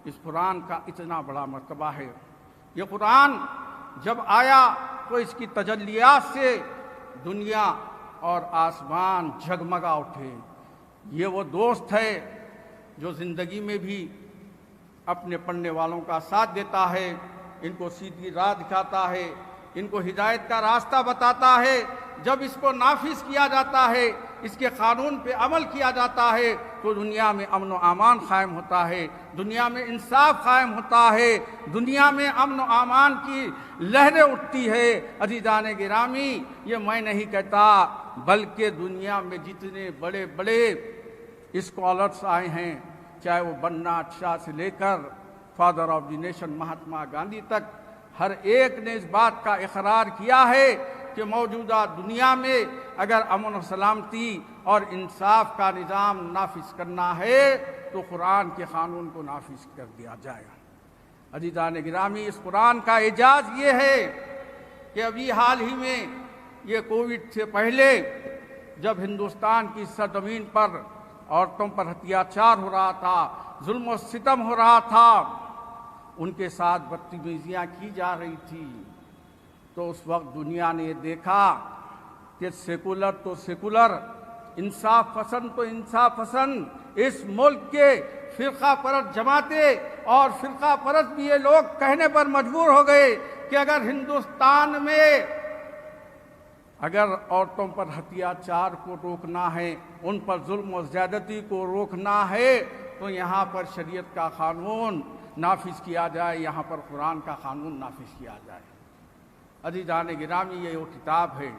اس قرآن کا اتنا بڑا مرتبہ ہے۔ یہ قرآن جب آیا تو اس کی تجلیات سے دنیا اور آسمان جھگمگا اٹھے۔ یہ وہ دوست ہے جو زندگی میں بھی اپنے پڑھنے والوں کا ساتھ دیتا ہے، ان کو سیدھی راہ دکھاتا ہے، ان کو ہدایت کا راستہ بتاتا ہے۔ جب اس کو نافذ کیا جاتا ہے، اس کے قانون پہ عمل کیا جاتا ہے تو دنیا میں امن و امان قائم ہوتا ہے، دنیا میں انصاف قائم ہوتا ہے، دنیا میں امن و امان کی لہریں اٹھتی ہے۔ عزیزان گرامی، یہ میں نہیں کہتا بلکہ دنیا میں جتنے بڑے بڑے اسکالرس آئے ہیں، چاہے وہ برنارڈ شاہ سے لے کر father of the nation Mahatma Gandhi تک، ہر ایک نے اس بات کا اقرار کیا ہے کہ موجودہ دنیا میں اگر امن و سلامتی اور انصاف کا نظام نافذ کرنا ہے تو قرآن کے قانون کو نافذ کر دیا جائے گا۔ عزیزان گرامی، اس قرآن کا اعجاز یہ ہے کہ ابھی حال ہی میں یہ کووڈ سے پہلے جب ہندوستان کی سرزمین پر عورتوں پر اتیاچار ہو رہا تھا، ظلم و ستم ہو رہا تھا، ان کے ساتھ بدتمیزیاں کی جا رہی تھی، تو اس وقت دنیا نے یہ دیکھا کہ سیکولر تو سیکولر، انصاف پسند تو انصاف پسند اس ملک کے فرقہ پرست جماعتیں اور فرقہ پرست بھی یہ لوگ کہنے پر مجبور ہو گئے کہ اگر ہندوستان میں اگر عورتوں پر اتیاچار کو روکنا ہے، ان پر ظلم و زیادتی کو روکنا ہے تو یہاں پر شریعت کا قانون نافذ کیا جائے، یہاں پر قرآن کا قانون نافذ کیا جائے۔ عزیزان گرامی، یہ وہ کتاب ہے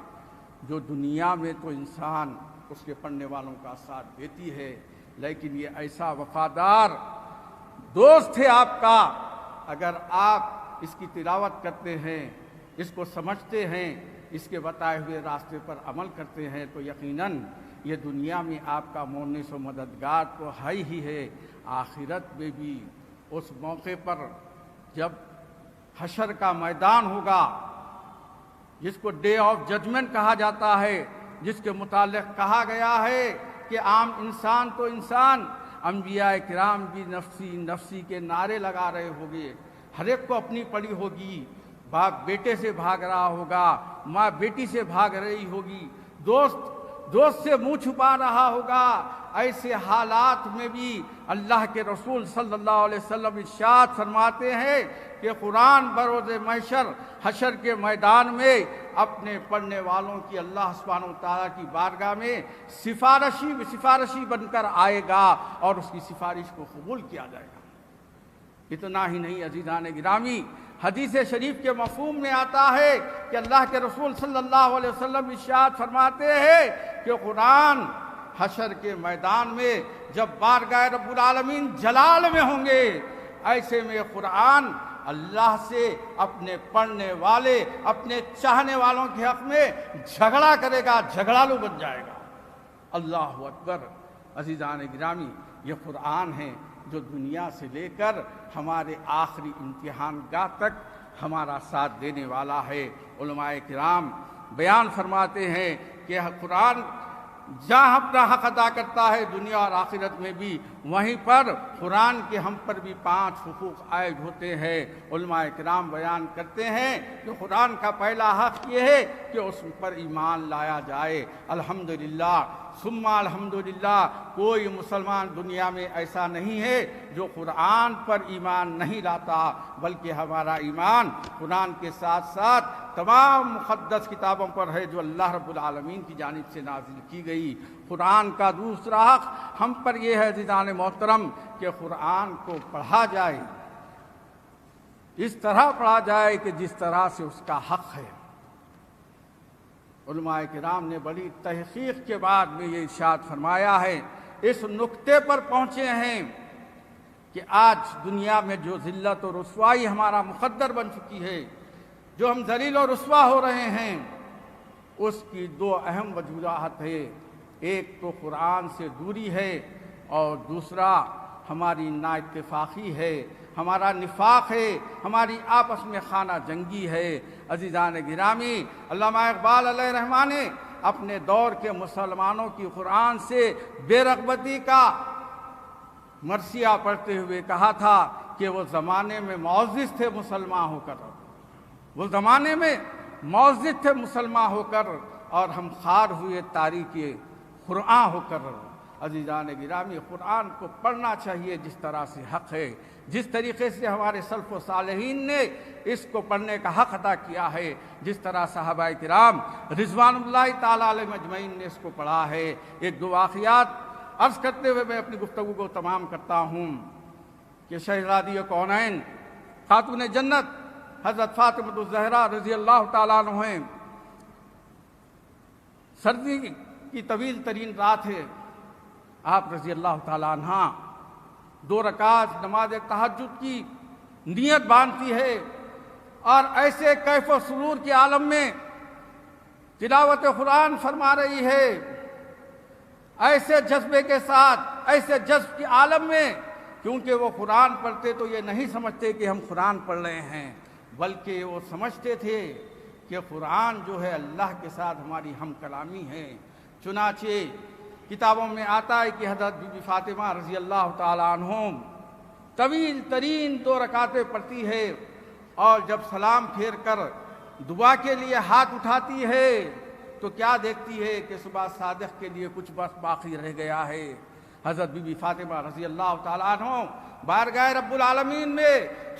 جو دنیا میں تو انسان اس کے پڑھنے والوں کا ساتھ دیتی ہے، لیکن یہ ایسا وفادار دوست ہے آپ کا، اگر آپ اس کی تلاوت کرتے ہیں، اس کو سمجھتے ہیں، اس کے بتائے ہوئے راستے پر عمل کرتے ہیں تو یقیناً یہ دنیا میں آپ کا مونس و مددگار تو ہے ہی ہے، آخرت میں بھی اس موقع پر جب حشر کا میدان ہوگا، جس کو ڈے آف ججمنٹ کہا جاتا ہے، جس کے متعلق کہا گیا ہے کہ عام انسان تو انسان، انبیاء کرام بھی نفسی نفسی کے نعرے لگا رہے ہوں گے، ہر ایک کو اپنی پڑی ہوگی، باپ بیٹے سے بھاگ رہا ہوگا، ماں بیٹی سے بھاگ رہی ہوگی، دوست سے منہ چھپا رہا ہوگا۔ ایسے حالات میں بھی اللہ کے رسول صلی اللہ علیہ وسلم ارشاد فرماتے ہیں کہ قرآن بروز محشر حشر کے میدان میں اپنے پڑھنے والوں کی اللہ سبحانہ و تعالیٰ کی بارگاہ میں سفارشی بن کر آئے گا اور اس کی سفارش کو قبول کیا جائے گا۔ اتنا ہی نہیں عزیزان گرامی، حدیث شریف کے مفہوم میں آتا ہے کہ اللہ کے رسول صلی اللہ علیہ وسلم ارشاد فرماتے ہیں کہ قرآن حشر کے میدان میں جب بارگاہ رب العالمین جلال میں ہوں گے، ایسے میں قرآن اللہ سے اپنے پڑھنے والے، اپنے چاہنے والوں کے حق میں جھگڑا کرے گا، جھگڑالو بن جائے گا۔ اللہ اکبر۔ عزیزان گرامی، یہ قرآن ہے جو دنیا سے لے کر ہمارے آخری امتحان گاہ تک ہمارا ساتھ دینے والا ہے۔ علماء کرام بیان فرماتے ہیں کہ قرآن جہاں اپنا حق ادا کرتا ہے دنیا اور آخرت میں بھی، وہیں پر قرآن کے ہم پر بھی 5 حقوق عائد ہوتے ہیں۔ علماء کرام بیان کرتے ہیں کہ قرآن کا پہلا حق یہ ہے کہ اس پر ایمان لایا جائے۔ الحمدللہ ثم الحمدللہ، کوئی مسلمان دنیا میں ایسا نہیں ہے جو قرآن پر ایمان نہیں لاتا، بلکہ ہمارا ایمان قرآن کے ساتھ ساتھ تمام مقدس کتابوں پر ہے جو اللہ رب العالمین کی جانب سے نازل کی گئی۔ قرآن کا دوسرا حق ہم پر یہ ہے عزیزان محترم کہ قرآن کو پڑھا جائے، اس طرح پڑھا جائے کہ جس طرح سے اس کا حق ہے۔ علماء کرام نے بڑی تحقیق کے بعد میں یہ ارشاد فرمایا ہے، اس نقطے پر پہنچے ہیں کہ آج دنیا میں جو ذلت و رسوائی ہمارا مقدر بن چکی ہے، جو ہم ذلیل و رسوا ہو رہے ہیں، اس کی 2 اہم وجوہات ہے۔ ایک تو قرآن سے دوری ہے اور دوسرا ہماری نا اتفاقی ہے، ہمارا نفاق ہے، ہماری آپس میں خانہ جنگی ہے۔ عزیزان گرامی، علامہ اقبال علیہ رحمہ نے اپنے دور کے مسلمانوں کی قرآن سے بے رغبتی کا مرثیہ پڑھتے ہوئے کہا تھا کہ وہ زمانے میں معزز تھے مسلمان ہو کر، وہ زمانے میں معزز تھے مسلمان ہو کر، اور ہم خوار ہوئے تاریخ قرآن ہو کر۔ عزیزان گرامی، قرآن کو پڑھنا چاہیے جس طرح سے حق ہے، جس طریقے سے ہمارے سلف و صالحین نے اس کو پڑھنے کا حق ادا کیا ہے، جس طرح صحابہ کرام رضوان اللہ تعالیٰ علیہم اجمعین نے اس کو پڑھا ہے۔ ایک دو واقعات عرض کرتے ہوئے میں اپنی گفتگو کو تمام کرتا ہوں کہ شہزادی کونین خاتون جنت حضرت فاطمہ الزہرا رضی اللہ تعالیٰ عنہ ہیں، سردی کی طویل ترین رات ہے، آپ رضی اللہ تعالیٰ عنہ 2 رکعت نماز تہجد کی نیت باندھتی ہے، اور ایسے کیف و سرور کے عالم میں تلاوت قرآن فرما رہی ہے، ایسے جذبے کے ساتھ، ایسے جذب کے عالم میں، کیونکہ وہ قرآن پڑھتے تو یہ نہیں سمجھتے کہ ہم قرآن پڑھ رہے ہیں، بلکہ وہ سمجھتے تھے کہ قرآن جو ہے اللہ کے ساتھ ہماری ہم کلامی ہے۔ چنانچہ کتابوں میں آتا ہے کہ حضرت بی بی فاطمہ رضی اللہ تعالیٰ عنہ طویل ترین 2 رکعتیں پڑھتی ہے، اور جب سلام پھیر کر دعا کے لیے ہاتھ اٹھاتی ہے تو کیا دیکھتی ہے کہ صبح صادق کے لیے کچھ بس باقی رہ گیا ہے۔ حضرت بی بی فاطمہ رضی اللہ تعالیٰ عنہ بارگاہ رب العالمین میں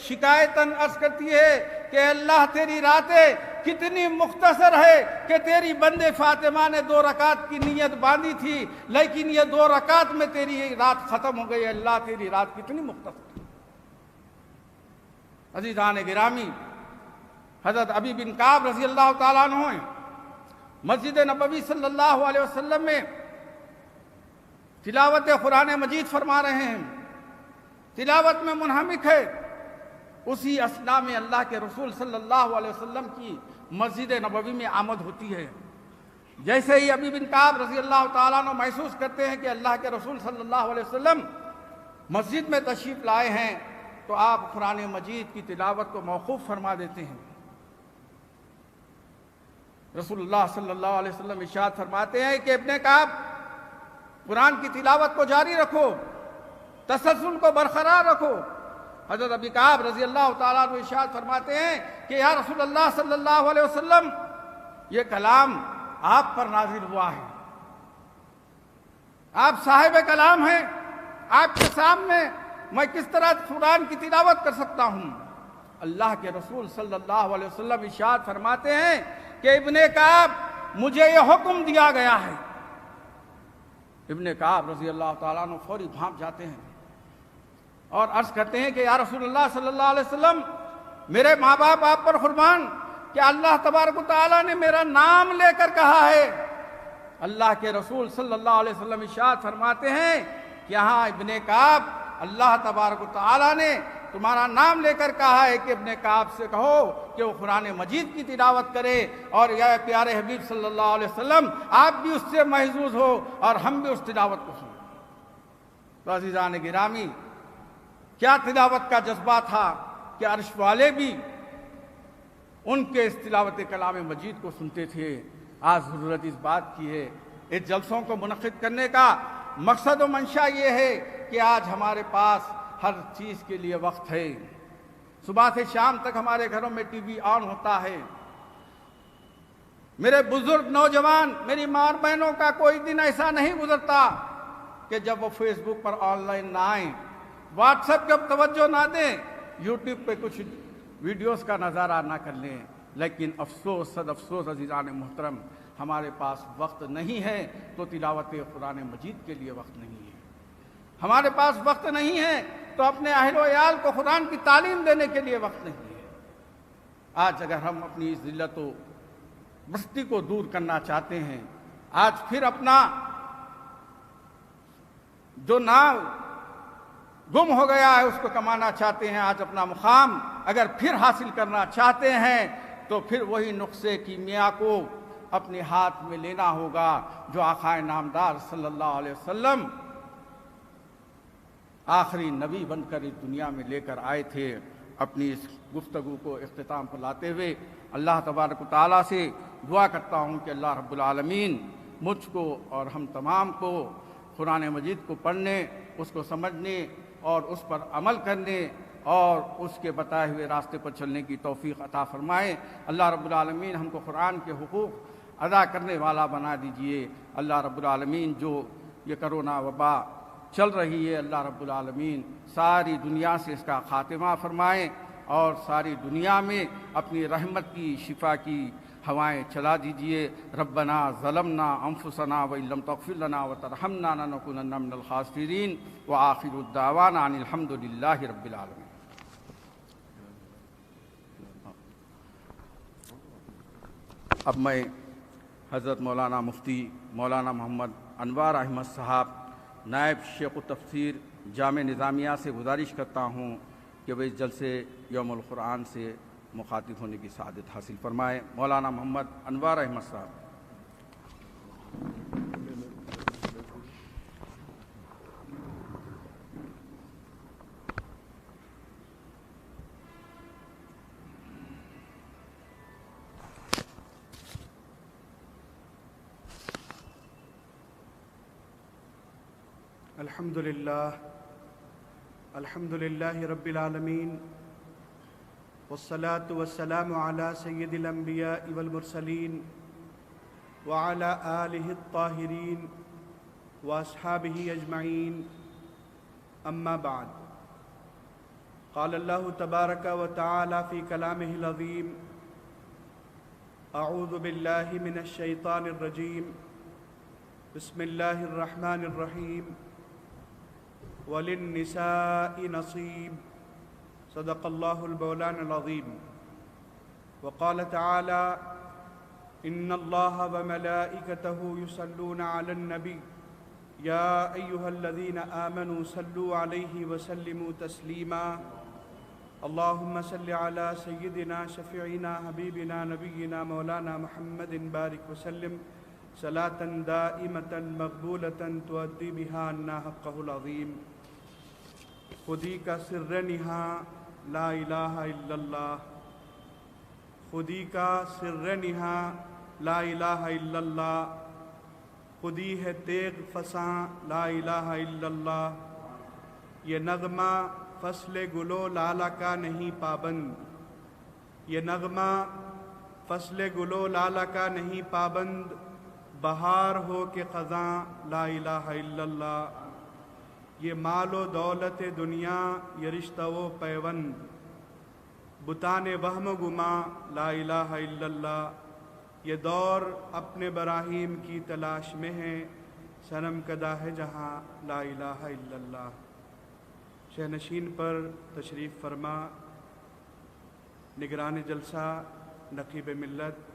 شکایتاً عرض کرتی ہے کہ اللہ تیری راتیں کتنی مختصر ہے کہ تیری بندے فاطمہ نے 2 رکعت کی نیت باندھی تھی، لیکن یہ 2 رکعت میں تیری رات ختم ہو گئی، اللہ تیری رات کتنی مختصر ہے۔ عزیزان گرامی، حضرت ابی بن کعب رضی اللہ تعالیٰ عنہ ہیں، مسجد نبوی صلی اللہ علیہ وسلم میں تلاوت قرآن مجید فرما رہے ہیں، تلاوت میں منہمک ہے، اسی اثناء میں اللہ کے رسول صلی اللہ علیہ وسلم کی مسجد نبوی میں آمد ہوتی ہے۔ جیسے ہی ابی بن کعب رضی اللہ تعالیٰ عنہ محسوس کرتے ہیں کہ اللہ کے رسول صلی اللہ علیہ وسلم مسجد میں تشریف لائے ہیں، تو آپ قرآن مجید کی تلاوت کو موقوف فرما دیتے ہیں۔ رسول اللہ صلی اللہ علیہ وسلم ارشاد فرماتے ہیں کہ ابن کعب، قرآن کی تلاوت کو جاری رکھو، تسلسل کو برقرار رکھو۔ حضرت ابی کعب رضی اللہ تعالیٰ عنہ ارشاد فرماتے ہیں کہ یا رسول اللہ صلی اللہ علیہ وسلم، یہ کلام آپ پر نازل ہوا ہے، آپ صاحب کلام ہیں، آپ کے سامنے میں کس طرح قرآن کی تلاوت کر سکتا ہوں؟ اللہ کے رسول صلی اللہ علیہ وسلم ارشاد فرماتے ہیں کہ ابن کعب، مجھے یہ حکم دیا گیا ہے۔ ابن کعب رضی اللہ تعالیٰ عنہ فوری بھاگ جاتے ہیں اور عرض کرتے ہیں کہ یا رسول اللہ صلی اللہ علیہ وسلم، میرے ماں باپ آپ پر قربان کہ اللہ تبارک و تعالیٰ نے میرا نام لے کر کہا ہے۔ اللہ کے رسول صلی اللہ علیہ وسلم ارشاد فرماتے ہیں کہ ہاں ابن کعب، اللہ تبارک و تعالیٰ نے تمہارا نام لے کر کہا ہے کہ ابن کعب سے کہو کہ وہ قرآن مجید کی تلاوت کرے، اور یا پیارے حبیب صلی اللہ علیہ وسلم، آپ بھی اس سے محظوظ ہو اور ہم بھی اس تلاوت کو سنیں۔ تو عزیزان گرامی، کیا تلاوت کا جذبہ تھا کہ عرش والے بھی ان کے اس تلاوت کلام مجید کو سنتے تھے۔ آج ضرورت اس بات کی ہے، اس جلسوں کو منعقد کرنے کا مقصد و منشا یہ ہے کہ آج ہمارے پاس ہر چیز کے لیے وقت ہے۔ صبح سے شام تک ہمارے گھروں میں ٹی وی آن ہوتا ہے۔ میرے بزرگ نوجوان، میری ماں اور بہنوں کا کوئی دن ایسا نہیں گزرتا کہ جب وہ face book per on line نہ آئیں، واٹس ایپ پر توجہ نہ دیں، یوٹیوب پہ کچھ ویڈیوز کا نظارہ نہ کر لیں۔ لیکن افسوس، صد افسوس عزیزان محترم، ہمارے پاس وقت نہیں ہے تو تلاوت قرآن مجید کے لیے وقت نہیں ہے۔ ہمارے پاس وقت نہیں ہے تو اپنے اہل و عیال کو قرآن کی تعلیم دینے کے لیے وقت نہیں ہے۔ آج اگر ہم اپنی ذلت و مستی کو دور کرنا چاہتے ہیں، آج پھر اپنا جو نام گم ہو گیا ہے اس کو کمانا چاہتے ہیں، آج اپنا مقام اگر پھر حاصل کرنا چاہتے ہیں تو پھر وہی نسخے کیمیا کو اپنے ہاتھ میں لینا ہوگا جو آقا نامدار صلی اللہ علیہ وسلم آخری نبی بن کر اس دنیا میں لے کر آئے تھے۔ اپنی اس گفتگو کو اختتام پر لاتے ہوئے اللہ تبارک و تعالیٰ سے دعا کرتا ہوں کہ اللہ رب العالمین مجھ کو اور ہم تمام کو قرآن مجید کو پڑھنے، اس کو سمجھنے اور اس پر عمل کرنے اور اس کے بتائے ہوئے راستے پر چلنے کی توفیق عطا فرمائیں۔ اللہ رب العالمین ہم کو قرآن کے حقوق ادا کرنے والا بنا دیجئے۔ اللہ رب العالمین جو یہ کرونا وبا چل رہی ہے، اللہ رب العالمین ساری دنیا سے اس کا خاتمہ فرمائیں اور ساری دنیا میں اپنی رحمت کی شفا کی ہوائیں چلا دیجئے۔ ربنا ظلمنا انفسنا وان لم تغفر لنا وترحمنا لنکونن من الخاسرین وآخر الدعوانا ان الحمد للہ رب العالمین۔ اب میں حضرت مولانا مفتی مولانا محمد انوار احمد صاحب نائب شیخ التفسیر جامع نظامیہ سے گزارش کرتا ہوں کہ وہ اس جلسے یوم القرآن سے مخاطب ہونے کی سعادت حاصل فرمائیں۔ مولانا محمد انوار احمد صاحب۔ الحمد للہ رب العالمین والصلاة والسلام على سید الانبیاء والمرسلین وعلى آلہ الطاہرین واصحابہ اجمعین، اما بعد۔ قال اللہ تبارک وتعالی فی کلامہ العظیم: اعوذ باللہ من الشیطان الرجیم، بسم اللہ الرحمن الرحیم۔ وَلِلنِّسَاءِ نَصِيبٌ، صدق اللہ المولانا العظیم۔ وقال تعالی: ان اللہ وملائکتہ یصلون علی النبی یا ایہا الذین آمنوا صلوا علیہ وسلموا تسلیما۔ اللہم صل علی سیدنا شفیعنا حبیبنا نبینا مولانا محمد بارک وسلم صلاة دائمة مقبولة تؤدی بها عنا حقہ العظیم۔ خودی کا سر نہاں لا الہ الا اللہ، خودی کا سر نہاں لا الہ الا اللہ، خودی ہے تیغ فساں لا الہ الا اللہ۔ یہ نغمہ فصل گلو لالا کا نہیں پابند، یہ نغمہ فصل گلو لالا کا نہیں پابند، بہار ہو کے خزاں لا الہ الا اللہ۔ یہ مال و دولت دنیا یہ رشتہ و پیوند، بتان وہم و گما لا الہ الا اللہ۔ یہ دور اپنے براہیم کی تلاش میں ہے، صنم کدہ ہے جہاں لا الہ الا اللہ۔ شہنشین پر تشریف فرما نگران جلسہ نقیب ملت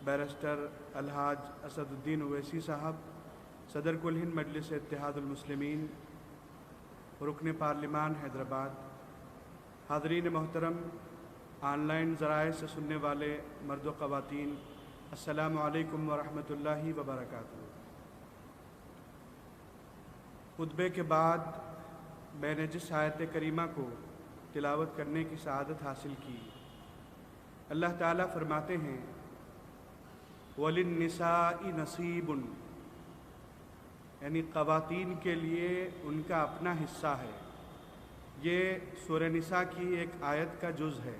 بیرسٹر الحاج اسد الدین اویسی صاحب، صدر کل ہند مجلس اتحاد المسلمین، رکن پارلیمان حیدرآباد، حاضرین محترم، آن لائن ذرائع سے سننے والے مرد و خواتین، السلام علیکم ورحمۃ اللہ وبرکاتہ۔ خطبے کے بعد میں نے جس آیت کریمہ کو تلاوت کرنے کی سعادت حاصل کی، اللہ تعالیٰ فرماتے ہیں: وَلِلنِّسَاءِ نَصِيبٌ، یعنی خواتین کے لیے ان کا اپنا حصہ ہے۔ یہ سورہ نساء کی ایک آیت کا جز ہے۔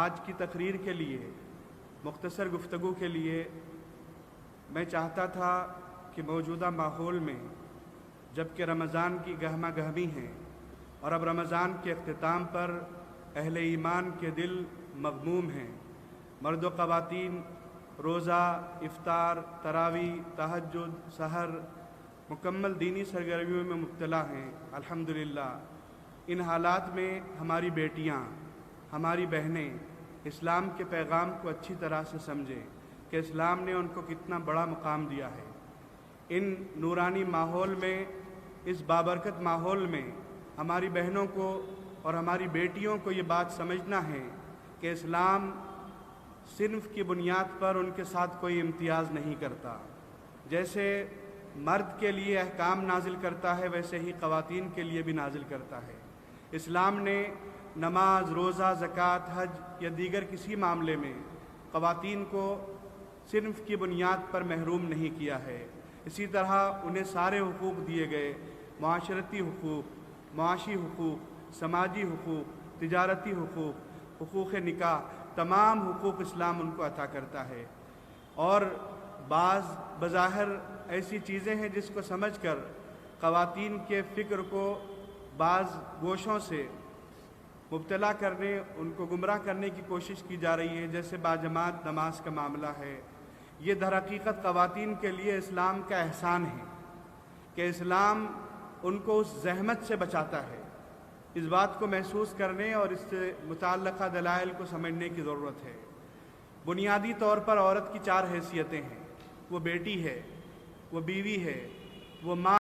آج کی تقریر کے لیے، مختصر گفتگو کے لیے، میں چاہتا تھا کہ موجودہ ماحول میں، جبکہ رمضان کی گہما گہمی ہے اور اب رمضان کے اختتام پر اہل ایمان کے دل مغموم ہیں، مرد و خواتین روزہ، افطار، تراویح، تہجد، سحر، مکمل دینی سرگرمیوں میں مبتلا ہیں۔ الحمدللہ ان حالات میں ہماری بیٹیاں، ہماری بہنیں اسلام کے پیغام کو اچھی طرح سے سمجھیں کہ اسلام نے ان کو کتنا بڑا مقام دیا ہے۔ ان نورانی ماحول میں، اس بابرکت ماحول میں ہماری بہنوں کو اور ہماری بیٹیوں کو یہ بات سمجھنا ہے کہ اسلام صنف کی بنیاد پر ان کے ساتھ کوئی امتیاز نہیں کرتا۔ جیسے مرد کے لیے احکام نازل کرتا ہے، ویسے ہی خواتین کے لیے بھی نازل کرتا ہے۔ اسلام نے نماز، روزہ، زکوٰۃ، حج یا دیگر کسی معاملے میں خواتین کو صنف کی بنیاد پر محروم نہیں کیا ہے۔ اسی طرح انہیں سارے حقوق دیے گئے، معاشرتی حقوق، معاشی حقوق، سماجی حقوق، تجارتی حقوق، حقوق نکاح، تمام حقوق اسلام ان کو عطا کرتا ہے۔ اور بعض بظاہر ایسی چیزیں ہیں جس کو سمجھ کر خواتین کے فکر کو بعض گوشوں سے مبتلا کرنے، ان کو گمراہ کرنے کی کوشش کی جا رہی ہے، جیسے باجماعت نماز کا معاملہ ہے۔ یہ در حقیقت خواتین کے لیے اسلام کا احسان ہے کہ اسلام ان کو اس زحمت سے بچاتا ہے۔ اس بات کو محسوس کرنے اور اس سے متعلقہ دلائل کو سمجھنے کی ضرورت ہے۔ بنیادی طور پر عورت کی 4 حیثیتیں ہیں۔ وہ بیٹی ہے، وہ بیوی ہے، وہ ماں